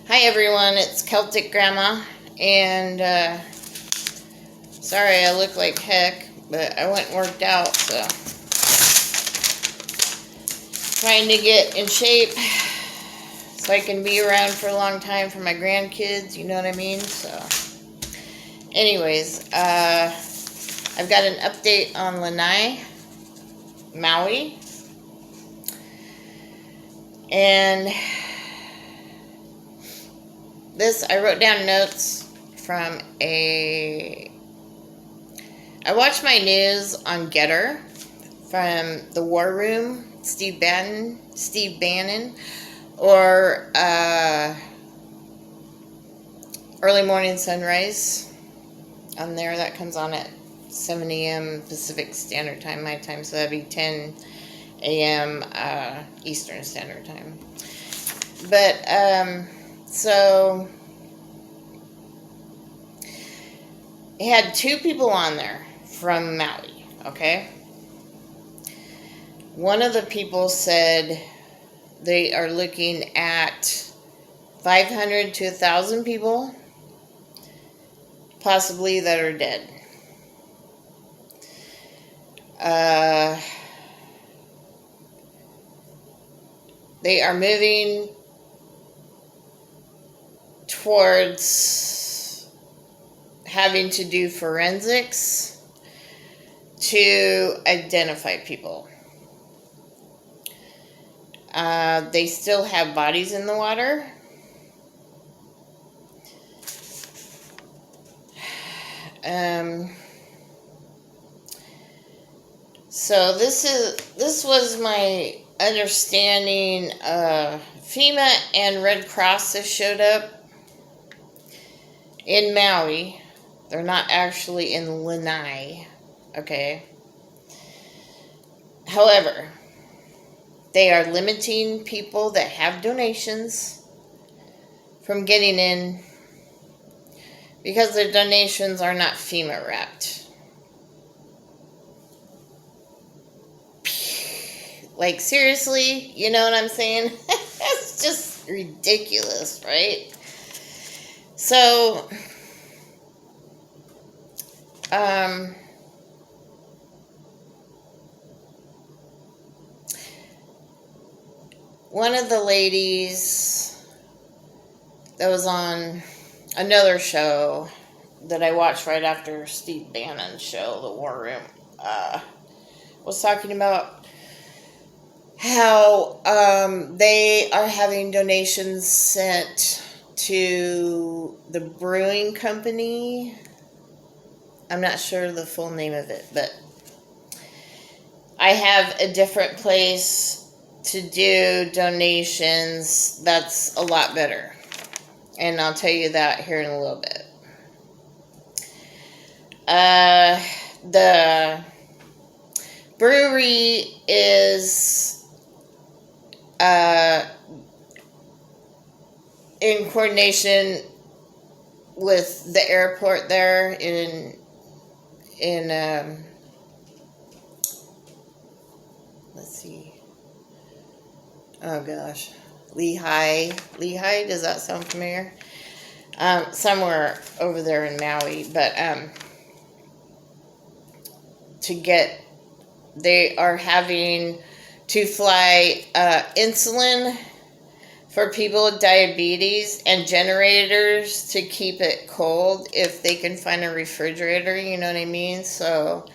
Hi everyone, it's Celtic Grandma, and sorry I look like heck, but I went and worked out, so trying to get in shape so I can be around for a long time for my grandkids, you know what I mean? So anyways, I've got an update on Lanai, Maui, and I wrote down notes from I watch my news on Getter from the War Room, Steve Bannon, or Early Morning Sunrise on there. That comes on at 7 a.m. Pacific Standard Time, my time, so that'd be 10 a.m. Eastern Standard Time. But, so it had two people on there from Maui, okay? One of the people said they are looking at 500 to 1,000 people, possibly, that are dead. They are moving towards having to do forensics to identify people. They still have bodies in the water. So this was my understanding. FEMA and Red Cross have showed up in Maui. They're not actually in Lanai, okay? However, they are limiting people that have donations from getting in because their donations are not FEMA wrapped. Like, seriously? You know what I'm saying? That's just ridiculous, right? So, one of the ladies that was on another show that I watched right after Steve Bannon's show, The War Room, was talking about how they are having donations sent to the brewing company. I'm not sure the full name of it, but I have a different place to do donations that's a lot better. And I'll tell you that here in a little bit. The brewery is in coordination with the airport there in let's see. Oh gosh, Lehigh. Does that sound familiar? Somewhere over there in Maui, but they are having to fly insulin for people with diabetes and generators to keep it cold if they can find a refrigerator, you know what I mean? So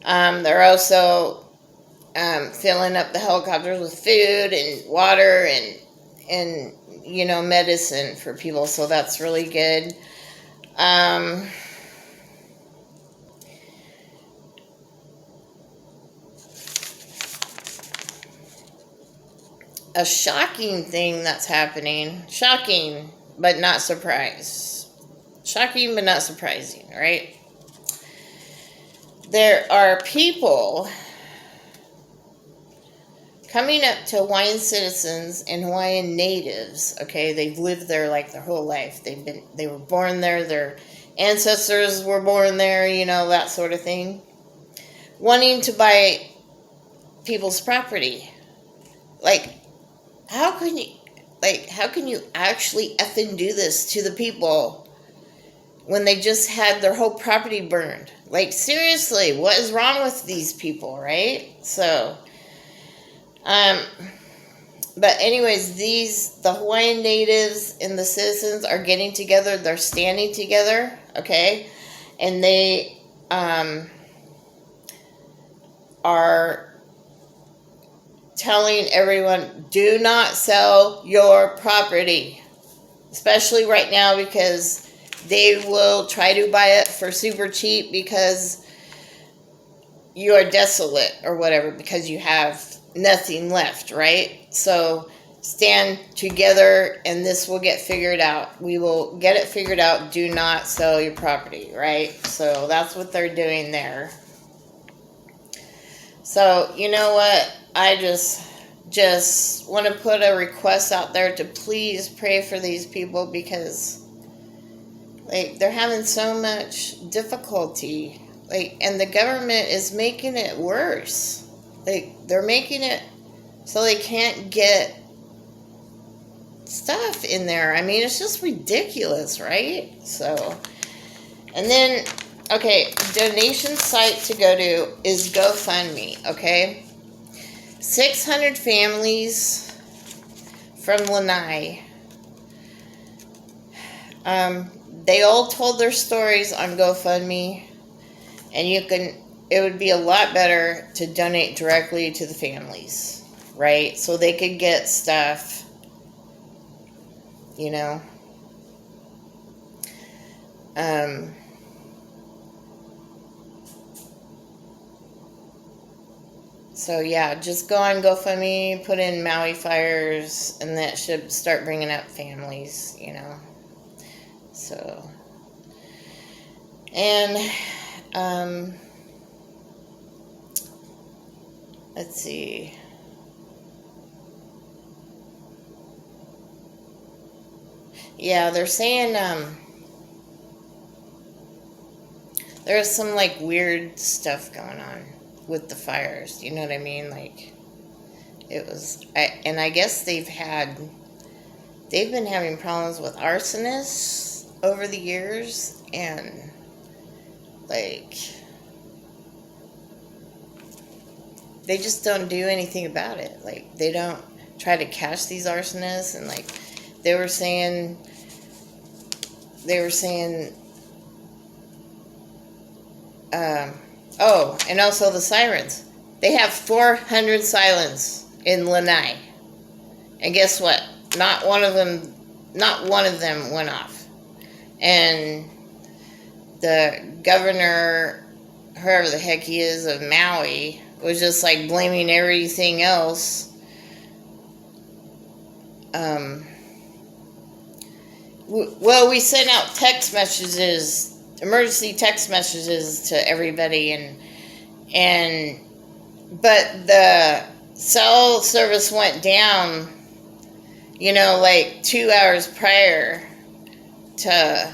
they're also filling up the helicopters with food and water and medicine for people, so that's really good. A shocking thing that's happening. Shocking, but not surprised. Shocking, but not surprising, right? There are people coming up to Hawaiian citizens and Hawaiian natives, okay? They've lived there like their whole life. They were born there, their ancestors were born there, that sort of thing. Wanting to buy people's property. Like, how can you, Like, how can you actually effing do this to the people when they just had their whole property burned? Like, seriously, what is wrong with these people, right? So, but anyways, the Hawaiian natives and the citizens are getting together. They're standing together, okay? And they are telling everyone, do not sell your property. Especially right now, because they will try to buy it for super cheap because you are desolate or whatever, because you have nothing left, right? So stand together and this will get figured out. We will get it figured out. Do not sell your property, right? So that's what they're doing there. So, you know what? I just want to put a request out there to please pray for these people, because like they're having so much difficulty. Like, and the government is making it worse. Like, they're making it so they can't get stuff in there. I mean, it's just ridiculous, right? So, and then, okay, donation site to go to is GoFundMe, okay? 600 families from Lanai. They all told their stories on GoFundMe, and it would be a lot better to donate directly to the families, right? So they could get stuff, you know. So yeah, just go on GoFundMe, put in Maui fires, and that should start bringing up families, you know. So, and let's see. Yeah, they're saying there's some like weird stuff going on with the fires. You know what I mean? Like, it was, and I guess they've been having problems with arsonists over the years, and like they just don't do anything about it. Like, they don't try to catch these arsonists, and like they were saying oh, and also the sirens. They have 400 sirens in Lanai, and guess what? Not one of them went off. And the governor, whoever the heck he is, of Maui, was just like blaming everything else. Well, we sent out text messages, emergency text messages to everybody, but the cell service went down, you know, like 2 hours prior to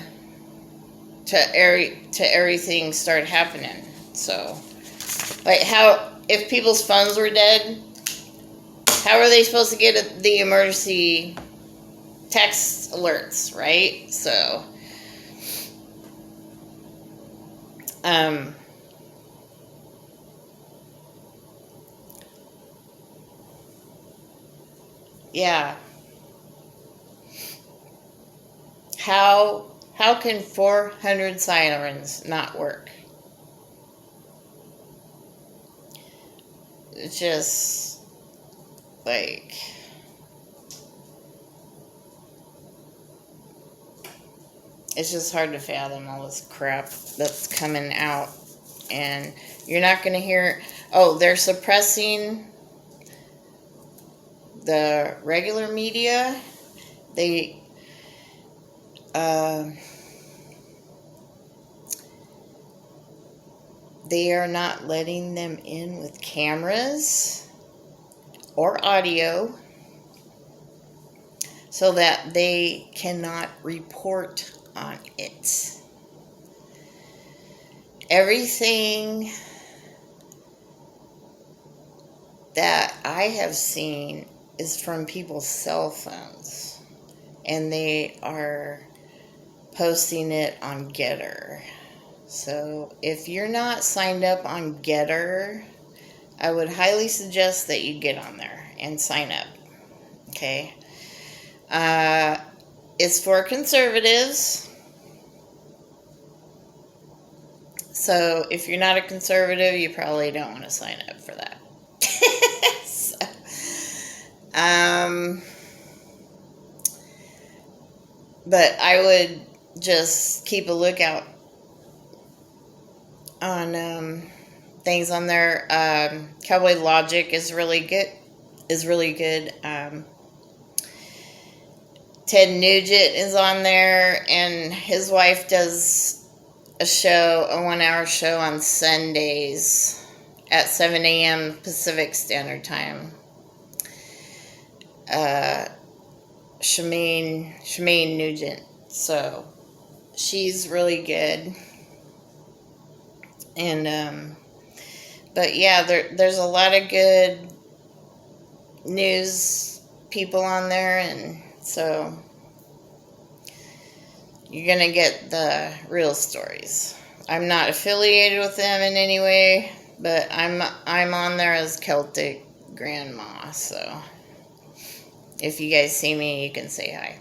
everything started happening. So, like, how, if people's phones were dead, how are they supposed to get the emergency text alerts, right? So, yeah. How can 400 sirens not work? It's just like, it's just hard to fathom all this crap that's coming out. And you're not going to hear, oh, they're suppressing the regular media. They are not letting them in with cameras or audio, so that they cannot report on it. Everything that I have seen is from people's cell phones, and they are posting it on Getter. So if you're not signed up on Getter, I would highly suggest that you get on there and sign up. Okay. It's for conservatives. So if you're not a conservative, you probably don't want to sign up for that. So, but I would just keep a lookout on things on there. Cowboy Logic is really good. Ted Nugent is on there, and his wife does a 1-hour show on Sundays at 7 a.m. Pacific Standard Time. Shemaine Nugent. So she's really good. And but yeah, there's a lot of good news people on there, and so you're gonna get the real stories. I'm not affiliated with them in any way, but I'm on there as Celtic Grandma, so if you guys see me, you can say hi.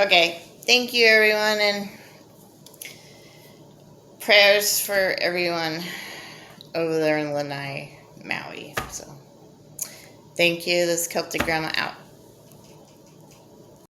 Okay, thank you everyone, and prayers for everyone over there in Lanai, Maui. So thank you. This is Celtic Grandma out.